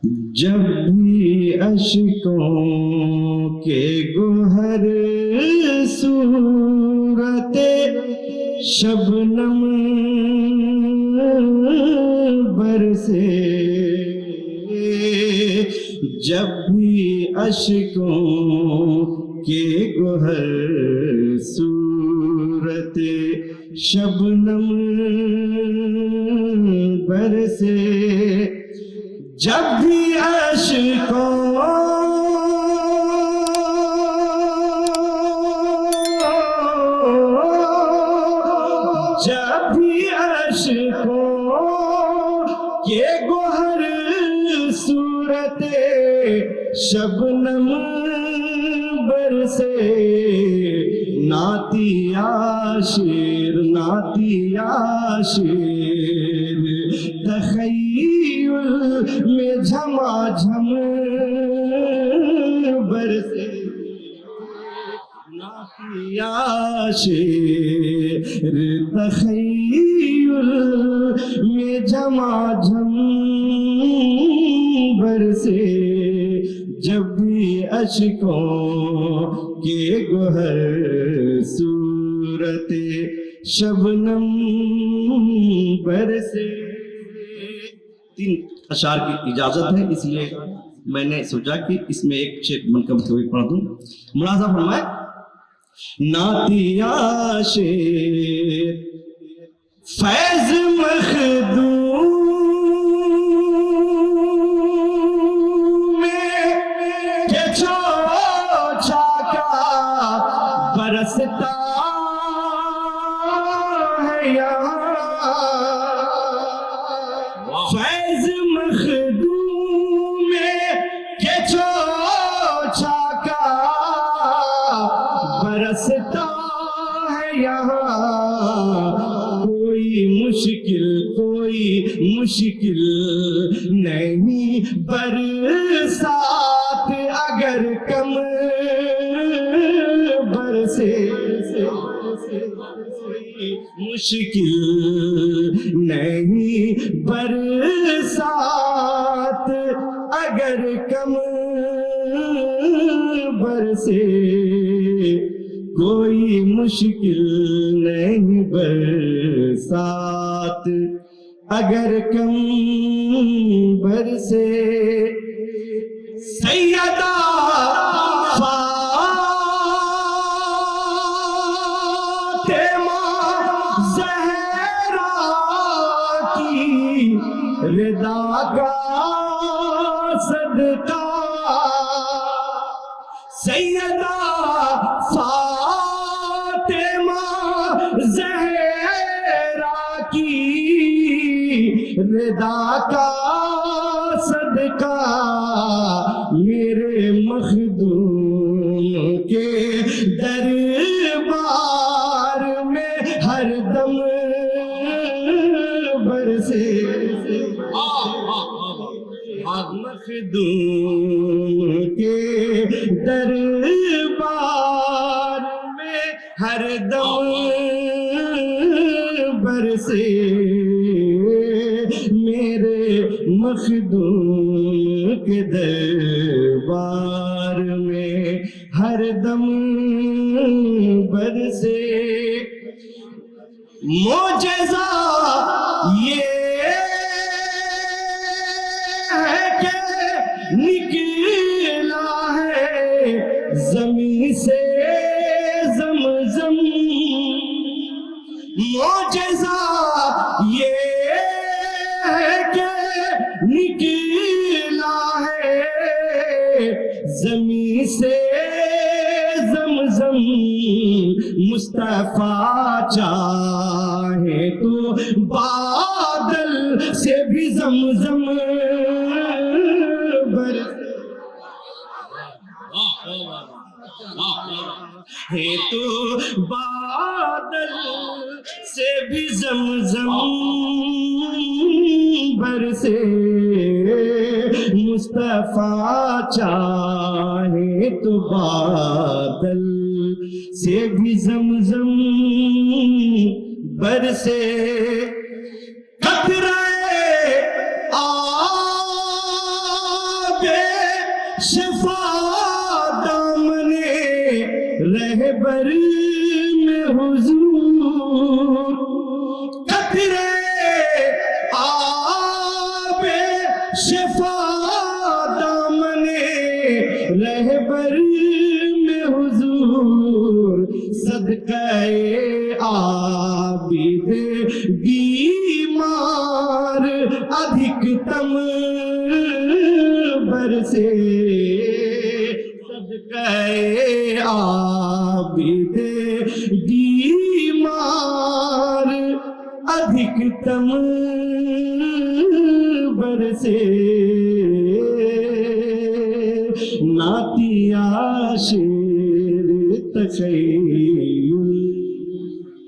جب بھی اشکوں کے گوہر صورت شبنم برسے، جب بھی اشکوں کے گوہر صورت شبنم برسے، جب بھی اشکوں کے گوہر صورت شبنم برسے، ناتی عاشر ناتی عاشر تخیل میں جھما جھم برسے، ناتی عاشر تخیل میں جھما جھم برسے، جب بھی اشکوں کے گوہر صورت شبنم برسے۔ 3 اشعار کی اجازت ہے، اس لیے میں نے سوچا کہ اس میں ایک شعر منقبت ہوئی پڑھ دوں۔ ملاحظہ فرمائے، ناتی عاشق فیض مخدوم میں کہ چوچا کا برستا ہے یہاں، فیض مخدوم میں کہ چوچا کا برستا ہے یہاں، کوئی مشکل نہیں برسات اگر کم برسے، مشکل نہیں برسات اگر کم برسے، کوئی مشکل نہیں برسات اگر کم برسے، سیدہ فاطمہ زہرا کی رضا کا صدقہ، سیدہ فاطمہ زہرا کی رضا کا صدقہ، میرے مخدوم کے دربار میں ہر دم برسے، مخدوم کے دربار میں ہر دم برسے، میرے مخدوم کے دربار میں ہر دم برسے، معجزہ یہ ہے کہ نکلا ہے زمین سے زمزم، معجزہ یہ ہے کہ نکلا ہے زمین سے زمزم، مصطفیٰ چاہے تو بادل سے بھی زمزم برسے، ہے تو بادل سے بھی زمزم برسے، مصطفیٰ چاہے تو بادل سے بھی زمزم برسے، قطرے آب رہبر میں حضور قطرے آب شفا دامن رہبر میں حضور صدقہ عابد بیمار ادھکتم برسے صدقہ عابد بیمار ادھکتم برسے ناتیا شیر تخیل